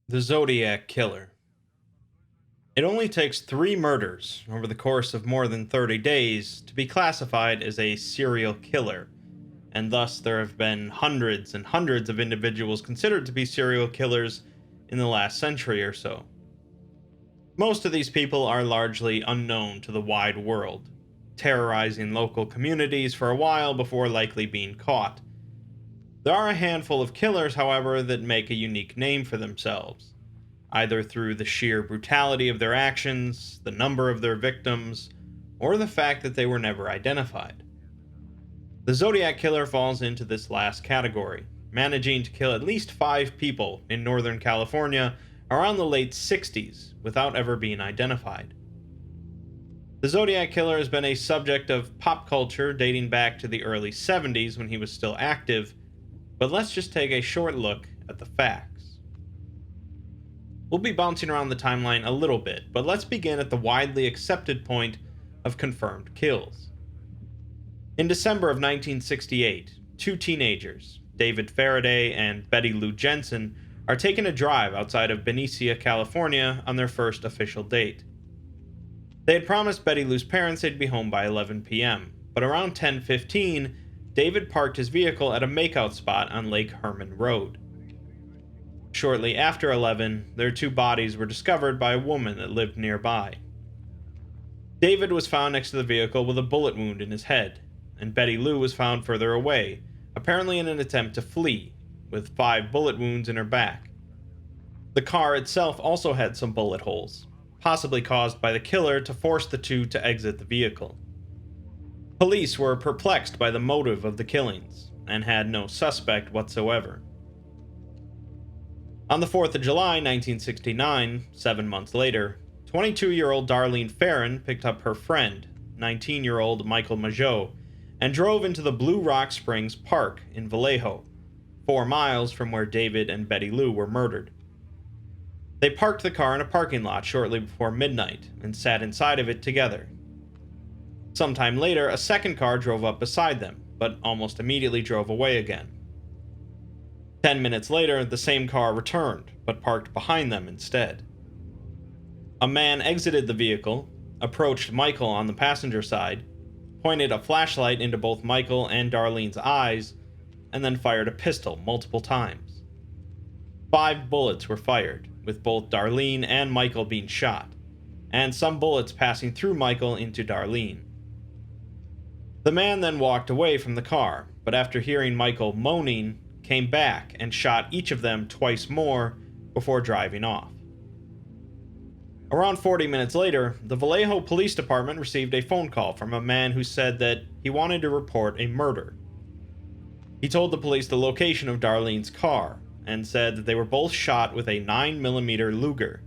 The Zodiac Killer. It only takes 3 murders over the course of more than 30 days to be classified as a serial killer, and thus there have been hundreds and hundreds of individuals considered to be serial killers in the last century or so. Most of these people are largely unknown to the wide world, terrorizing local communities for a while before likely being caught. There are a handful of killers, however, that make a unique name for themselves, either through the sheer brutality of their actions, the number of their victims, or the fact that they were never identified. The Zodiac Killer falls into this last category, managing to kill at least 5 people in Northern California around the late 60s without ever being identified. The Zodiac Killer has been a subject of pop culture dating back to the early 70s when he was still active, but let's just take a short look at the facts. We'll be bouncing around the timeline a little bit, but let's begin at the widely accepted point of confirmed kills. In December of 1968, 2 teenagers, David Faraday and Betty Lou Jensen, are taking a drive outside of Berryessa, California on their first official date. They had promised Betty Lou's parents they'd be home by 11 p.m., but around 10:15, David parked his vehicle at a makeout spot on Lake Herman Road. Shortly after 11, their 2 bodies were discovered by a woman that lived nearby. David was found next to the vehicle with a bullet wound in his head, and Betty Lou was found further away, apparently in an attempt to flee, with 5 bullet wounds in her back. The car itself also had some bullet holes, possibly caused by the killer to force the 2 to exit the vehicle. Police were perplexed by the motive of the killings, and had no suspect whatsoever. On the 4th of July, 1969, 7 months later, 22-year-old Darlene Ferrin picked up her friend, 19-year-old Michael Mageau, and drove into the Blue Rock Springs Park in Vallejo, 4 miles from where David and Betty Lou were murdered. They parked the car in a parking lot shortly before midnight and sat inside of it together. Sometime later, a second car drove up beside them, but almost immediately drove away again. 10 minutes later, the same car returned, but parked behind them instead. A man exited the vehicle, approached Michael on the passenger side, pointed a flashlight into both Michael and Darlene's eyes, and then fired a pistol multiple times. 5 bullets were fired, with both Darlene and Michael being shot, and some bullets passing through Michael into Darlene. The man then walked away from the car, but after hearing Michael moaning, came back and shot each of them twice more before driving off. Around 40 minutes later, the Vallejo Police Department received a phone call from a man who said that he wanted to report a murder. He told the police the location of Darlene's car, and said that they were both shot with a 9mm Luger.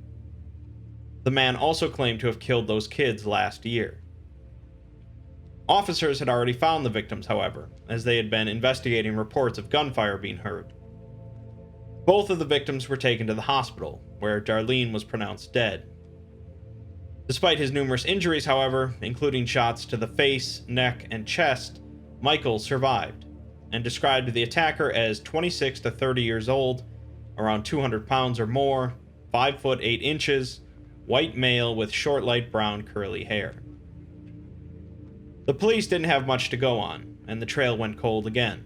The man also claimed to have killed those kids last year. Officers had already found the victims, however, as they had been investigating reports of gunfire being heard. Both of the victims were taken to the hospital, where Darlene was pronounced dead. Despite his numerous injuries, however, including shots to the face, neck, and chest, Michael survived, and described the attacker as 26 to 30 years old, around 200 pounds or more, 5 foot 8 inches, white male with short light brown curly hair. The police didn't have much to go on, and the trail went cold again.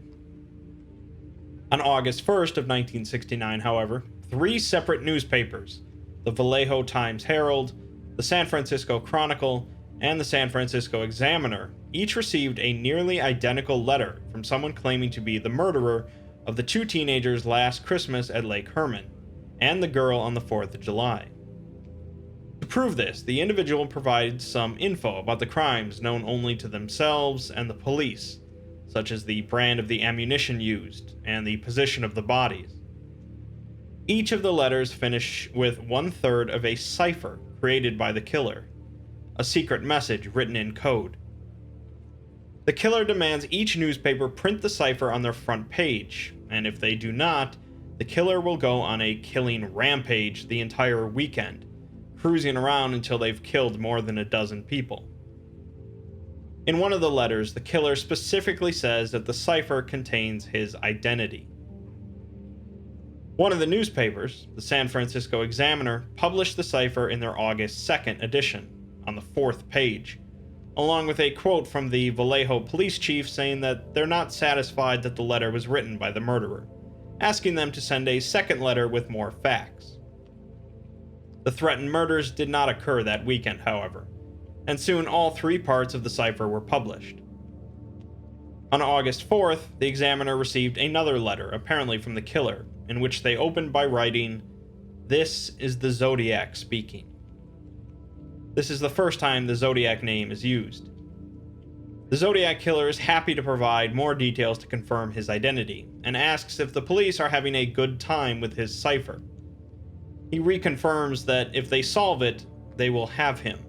On August 1st of 1969, however, 3 separate newspapers, the Vallejo Times-Herald, the San Francisco Chronicle, and the San Francisco Examiner, each received a nearly identical letter from someone claiming to be the murderer of the 2 teenagers last Christmas at Lake Herman, and the girl on the 4th of July. To prove this, the individual provided some info about the crimes known only to themselves and the police, such as the brand of the ammunition used and the position of the bodies. Each of the letters finish with 1/3 of a cipher created by the killer, a secret message written in code. The killer demands each newspaper print the cipher on their front page, and if they do not, the killer will go on a killing rampage the entire weekend, cruising around until they've killed more than a dozen people. In one of the letters, the killer specifically says that the cipher contains his identity. One of the newspapers, the San Francisco Examiner, published the cipher in their August 2nd edition, on the 4th page, along with a quote from the Vallejo police chief saying that they're not satisfied that the letter was written by the murderer, asking them to send a second letter with more facts. The threatened murders did not occur that weekend, however, and soon all 3 parts of the cipher were published. On August 4th, the Examiner received another letter, apparently from the killer, in which they opened by writing, "This is the Zodiac speaking." This is the first time the Zodiac name is used. The Zodiac Killer is happy to provide more details to confirm his identity, and asks if the police are having a good time with his cipher. He reconfirms that if they solve it, they will have him.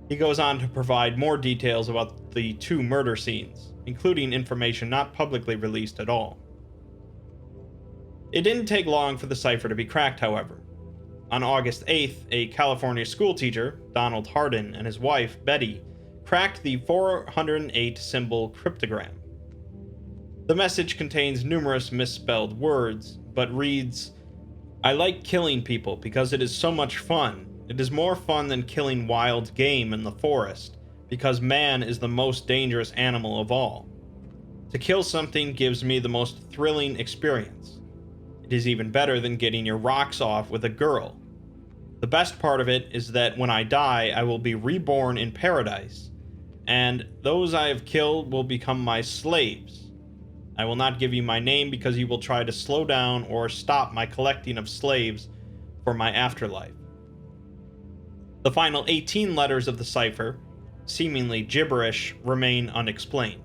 He goes on to provide more details about the 2 murder scenes, including information not publicly released at all. It didn't take long for the cipher to be cracked, however. On August 8th, a California schoolteacher, Donald Hardin, and his wife, Betty, cracked the 408-symbol cryptogram. The message contains numerous misspelled words, but reads, "I like killing people because it is so much fun. It is more fun than killing wild game in the forest, because man is the most dangerous animal of all. To kill something gives me the most thrilling experience. It is even better than getting your rocks off with a girl. The best part of it is that when I die, I will be reborn in paradise, and those I have killed will become my slaves. I will not give you my name because you will try to slow down or stop my collecting of slaves for my afterlife." The final 18 letters of the cipher, seemingly gibberish, remain unexplained.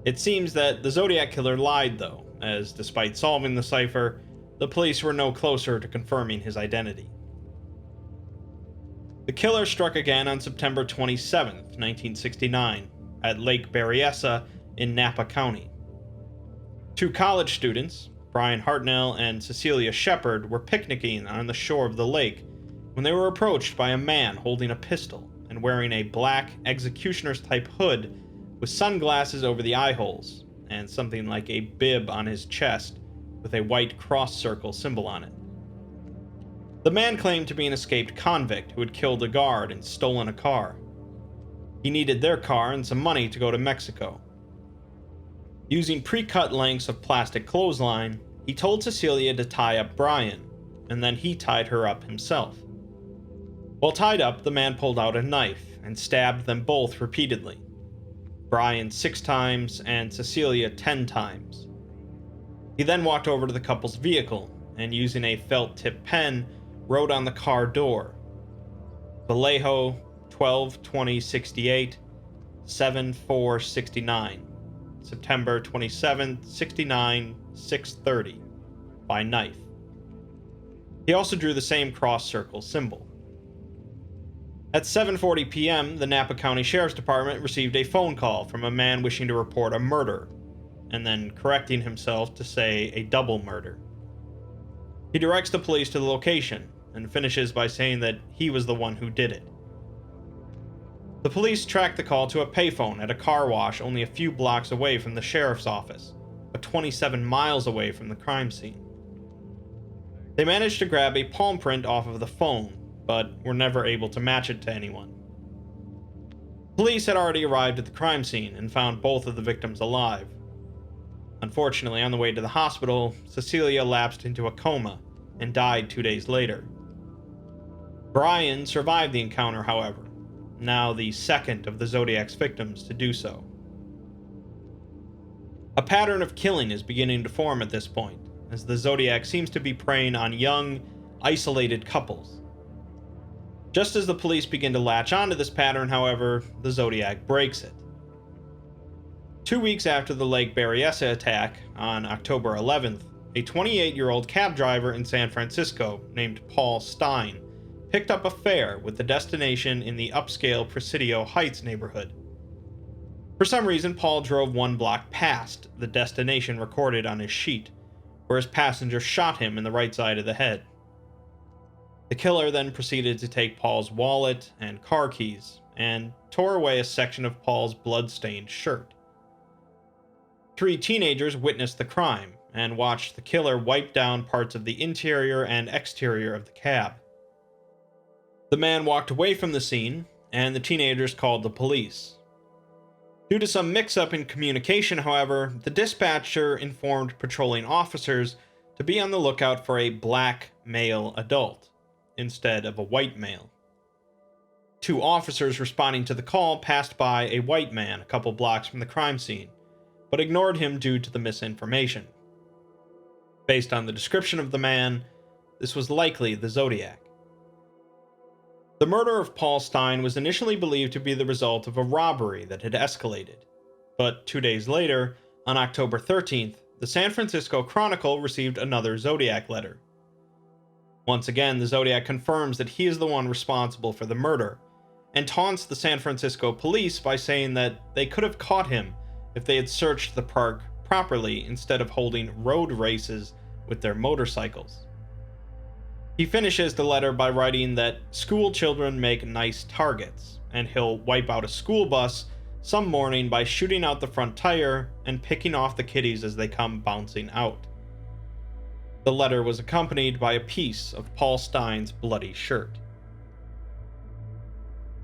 It seems that the Zodiac Killer lied, though, as despite solving the cipher, the police were no closer to confirming his identity. The killer struck again on September 27, 1969, at Lake Berryessa in Napa County. 2 college students, Brian Hartnell and Cecilia Shepard, were picnicking on the shore of the lake when they were approached by a man holding a pistol and wearing a black executioner's-type hood with sunglasses over the eye holes and something like a bib on his chest with a white cross circle symbol on it. The man claimed to be an escaped convict who had killed a guard and stolen a car. He needed their car and some money to go to Mexico. Using pre-cut lengths of plastic clothesline, he told Cecilia to tie up Brian, and then he tied her up himself. While tied up, the man pulled out a knife and stabbed them both repeatedly. Brian 6 times and Cecilia 10 times. He then walked over to the couple's vehicle and, using a felt-tip pen, wrote on the car door, "Vallejo 12/20/68, 7/4/69, September 27th, 69, 6:30, by knife." He also drew the same cross-circle symbol. At 7:40 p.m., the Napa County Sheriff's Department received a phone call from a man wishing to report a murder, and then correcting himself to say a double murder. He directs the police to the location, and finishes by saying that he was the one who did it. The police tracked the call to a payphone at a car wash only a few blocks away from the sheriff's office, but 27 miles away from the crime scene. They managed to grab a palm print off of the phone, but were never able to match it to anyone. Police had already arrived at the crime scene and found both of the victims alive. Unfortunately, on the way to the hospital, Cecilia lapsed into a coma and died 2 days later. Brian survived the encounter, however, now the second of the Zodiac's victims to do so. A pattern of killing is beginning to form at this point, as the Zodiac seems to be preying on young, isolated couples. Just as the police begin to latch onto this pattern, however, the Zodiac breaks it. 2 weeks after the Lake Berryessa attack, on October 11th, a 28-year-old cab driver in San Francisco named Paul Stein picked up a fare with the destination in the upscale Presidio Heights neighborhood. For some reason, Paul drove 1 block past the destination recorded on his sheet, where his passenger shot him in the right side of the head. The killer then proceeded to take Paul's wallet and car keys, and tore away a section of Paul's blood-stained shirt. 3 teenagers witnessed the crime, and watched the killer wipe down parts of the interior and exterior of the cab. The man walked away from the scene, and the teenagers called the police. Due to some mix-up in communication, however, the dispatcher informed patrolling officers to be on the lookout for a black male adult, instead of a white male. 2 officers responding to the call passed by a white man a couple blocks from the crime scene, but ignored him due to the misinformation. Based on the description of the man, this was likely the Zodiac. The murder of Paul Stine was initially believed to be the result of a robbery that had escalated, but 2 days later, on October 13th, the San Francisco Chronicle received another Zodiac letter. Once again, the Zodiac confirms that he is the one responsible for the murder, and taunts the San Francisco police by saying that they could have caught him if they had searched the park properly instead of holding road races with their motorcycles. He finishes the letter by writing that school children make nice targets, and he'll wipe out a school bus some morning by shooting out the front tire and picking off the kiddies as they come bouncing out. The letter was accompanied by a piece of Paul Stine's bloody shirt.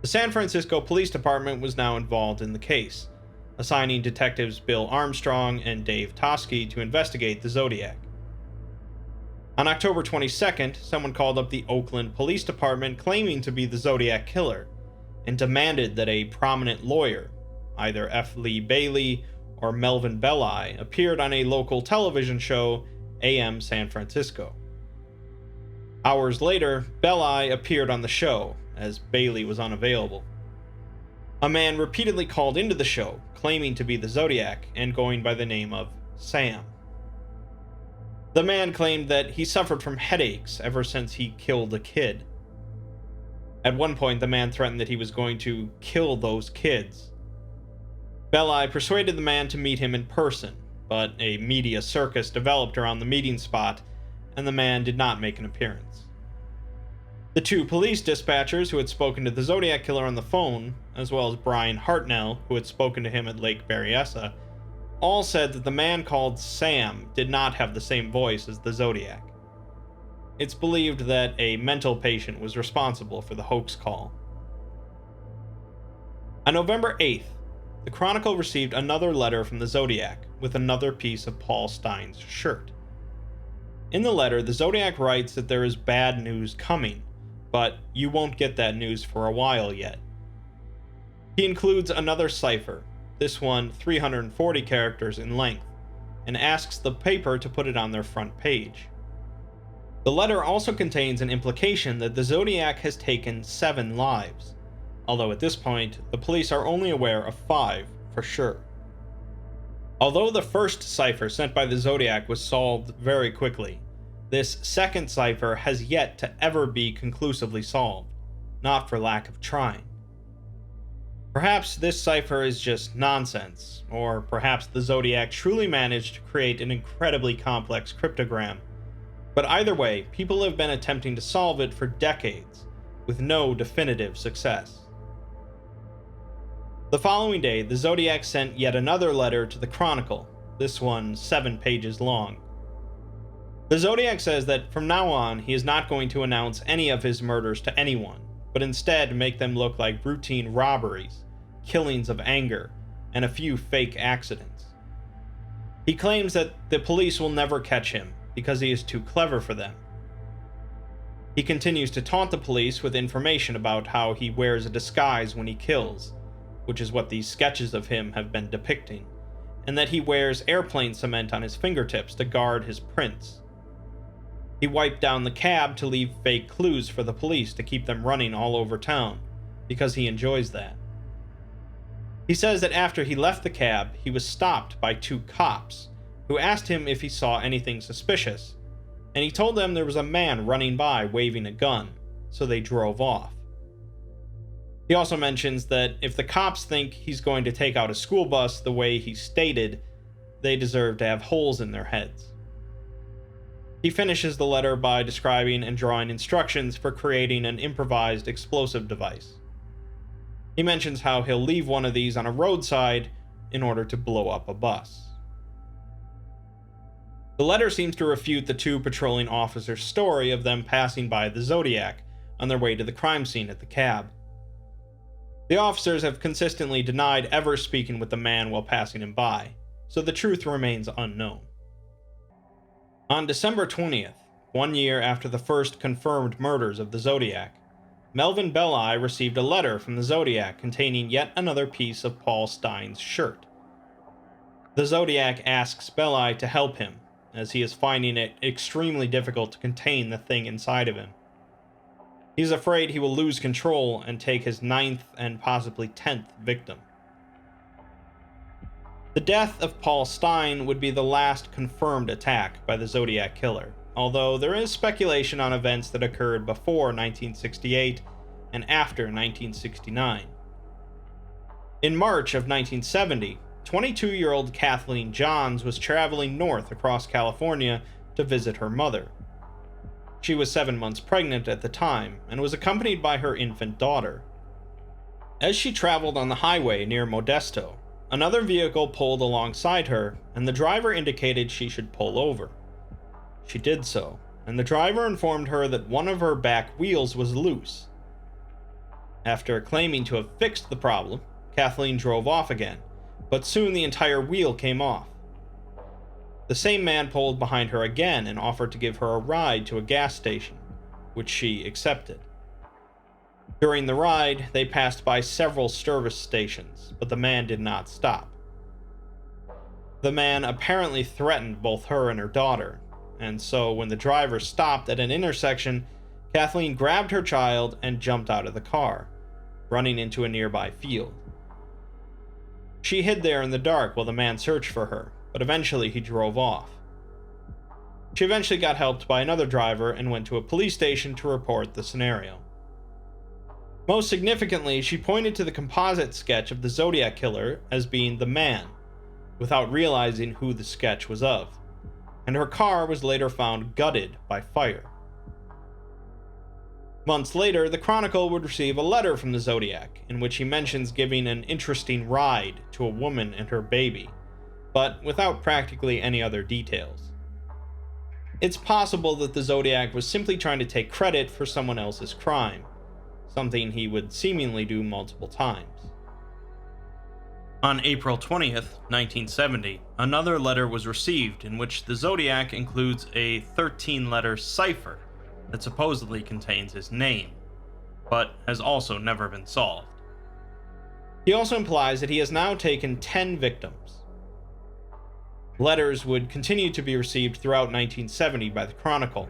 The San Francisco Police Department was now involved in the case, assigning detectives Bill Armstrong and Dave Toschi to investigate the Zodiac. On October 22nd, someone called up the Oakland Police Department claiming to be the Zodiac Killer, and demanded that a prominent lawyer, either F. Lee Bailey or Melvin Belli, appeared on a local television show, AM San Francisco. Hours later, Belli appeared on the show, as Bailey was unavailable. A man repeatedly called into the show, claiming to be the Zodiac and going by the name of Sam. The man claimed that he suffered from headaches ever since he killed a kid. At one point, the man threatened that he was going to kill those kids. Belli persuaded the man to meet him in person, but a media circus developed around the meeting spot, and the man did not make an appearance. The 2 police dispatchers who had spoken to the Zodiac Killer on the phone, as well as Brian Hartnell, who had spoken to him at Lake Berryessa, all said that the man called Sam did not have the same voice as the Zodiac. It's believed that a mental patient was responsible for the hoax call. On November 8th, the Chronicle received another letter from the Zodiac with another piece of Paul Stine's shirt. In the letter, the Zodiac writes that there is bad news coming, but you won't get that news for a while yet. He includes another cipher, this one 340 characters in length, and asks the paper to put it on their front page. The letter also contains an implication that the Zodiac has taken 7 lives, although at this point, the police are only aware of 5 for sure. Although the first cipher sent by the Zodiac was solved very quickly, this second cipher has yet to ever be conclusively solved, not for lack of trying. Perhaps this cipher is just nonsense, or perhaps the Zodiac truly managed to create an incredibly complex cryptogram. But either way, people have been attempting to solve it for decades, with no definitive success. The following day, the Zodiac sent yet another letter to the Chronicle, this one 7 pages long. The Zodiac says that from now on, he is not going to announce any of his murders to anyone, but instead make them look like routine robberies, killings of anger, and a few fake accidents. He claims that the police will never catch him because he is too clever for them. He continues to taunt the police with information about how he wears a disguise when he kills, which is what these sketches of him have been depicting, and that he wears airplane cement on his fingertips to guard his prints. He wiped down the cab to leave fake clues for the police to keep them running all over town, because he enjoys that. He says that after he left the cab, he was stopped by 2 cops, who asked him if he saw anything suspicious, and he told them there was a man running by waving a gun, so they drove off. He also mentions that if the cops think he's going to take out a school bus the way he stated, they deserve to have holes in their heads. He finishes the letter by describing and drawing instructions for creating an improvised explosive device. He mentions how he'll leave one of these on a roadside in order to blow up a bus. The letter seems to refute the two patrolling officers' story of them passing by the Zodiac on their way to the crime scene at the cab. The officers have consistently denied ever speaking with the man while passing him by, so the truth remains unknown. On December 20th, 1 year after the first confirmed murders of the Zodiac, Melvin Belli received a letter from the Zodiac containing yet another piece of Paul Stine's shirt. The Zodiac asks Belli to help him, as he is finding it extremely difficult to contain the thing inside of him. He's afraid he will lose control and take his 9th and possibly 10th victim. The death of Paul Stine would be the last confirmed attack by the Zodiac Killer, although there is speculation on events that occurred before 1968 and after 1969. In March of 1970, 22-year-old Kathleen Johns was traveling north across California to visit her mother. She was 7 months pregnant at the time and was accompanied by her infant daughter. As she traveled on the highway near Modesto, another vehicle pulled alongside her, and the driver indicated she should pull over. She did so, and the driver informed her that one of her back wheels was loose. After claiming to have fixed the problem, Kathleen drove off again, but soon the entire wheel came off. The same man pulled behind her again and offered to give her a ride to a gas station, which she accepted. During the ride, they passed by several service stations, but the man did not stop. The man apparently threatened both her and her daughter, and so when the driver stopped at an intersection, Kathleen grabbed her child and jumped out of the car, running into a nearby field. She hid there in the dark while the man searched for her, but eventually he drove off. She eventually got helped by another driver and went to a police station to report the scenario. Most significantly, she pointed to the composite sketch of the Zodiac Killer as being the man, without realizing who the sketch was of, and her car was later found gutted by fire. Months later, the Chronicle would receive a letter from the Zodiac, in which he mentions giving an interesting ride to a woman and her baby, but without practically any other details. It's possible that the Zodiac was simply trying to take credit for someone else's crime, something he would seemingly do multiple times. On April 20th, 1970, another letter was received in which the Zodiac includes a 13-letter cipher that supposedly contains his name, but has also never been solved. He also implies that he has now taken 10 victims. Letters would continue to be received throughout 1970 by the Chronicle,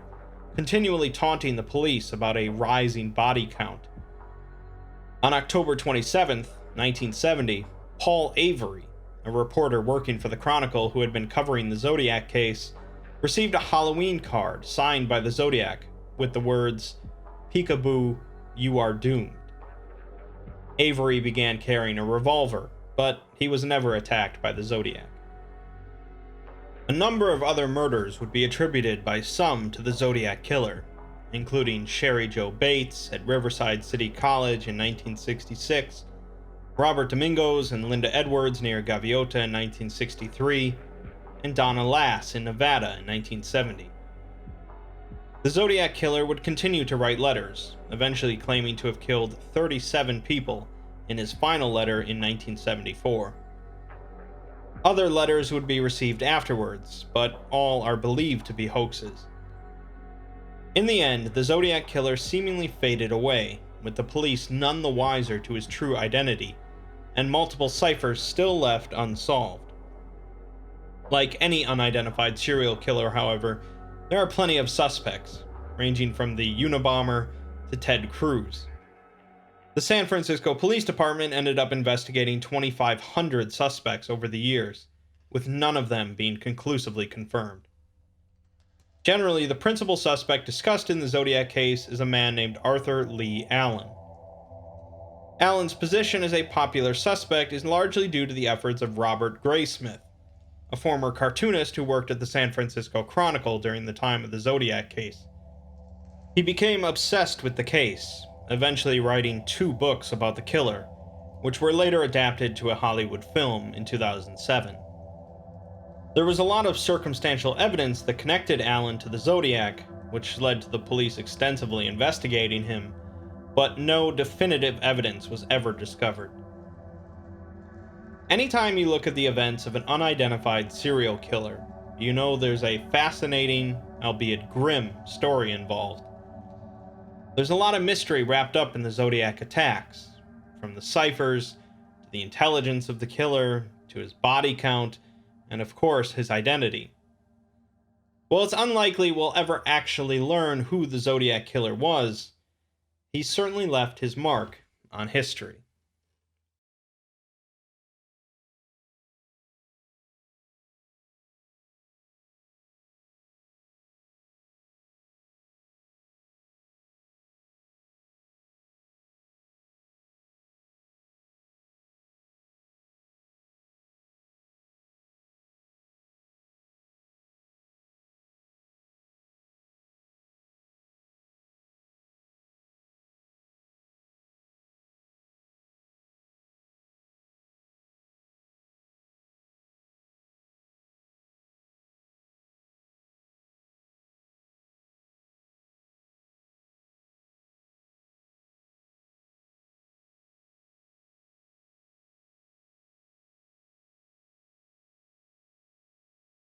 continually taunting the police about a rising body count. On October 27th, 1970, Paul Avery, a reporter working for the Chronicle who had been covering the Zodiac case, received a Halloween card signed by the Zodiac with the words, "Peekaboo, you are doomed." Avery began carrying a revolver, but he was never attacked by the Zodiac. A number of other murders would be attributed by some to the Zodiac Killer, including Sherry Jo Bates at Riverside City College in 1966, Robert Domingos and Linda Edwards near Gaviota in 1963, and Donna Lass in Nevada in 1970. The Zodiac Killer would continue to write letters, eventually claiming to have killed 37 people in his final letter in 1974. Other letters would be received afterwards, but all are believed to be hoaxes. In the end, the Zodiac Killer seemingly faded away, with the police none the wiser to his true identity, and multiple ciphers still left unsolved. Like any unidentified serial killer, however, there are plenty of suspects, ranging from the Unabomber to Ted Cruz. The San Francisco Police Department ended up investigating 2,500 suspects over the years, with none of them being conclusively confirmed. Generally, the principal suspect discussed in the Zodiac case is a man named Arthur Lee Allen. Allen's position as a popular suspect is largely due to the efforts of Robert Graysmith, a former cartoonist who worked at the San Francisco Chronicle during the time of the Zodiac case. He became obsessed with the case, eventually writing 2 books about the killer, which were later adapted to a Hollywood film in 2007. There was a lot of circumstantial evidence that connected Allen to the Zodiac, which led to the police extensively investigating him, but no definitive evidence was ever discovered. Anytime you look at the events of an unidentified serial killer, you know there's a fascinating, albeit grim, story involved. There's a lot of mystery wrapped up in the Zodiac attacks, from the ciphers, to the intelligence of the killer, to his body count, and of course his identity. While it's unlikely we'll ever actually learn who the Zodiac Killer was, he certainly left his mark on history.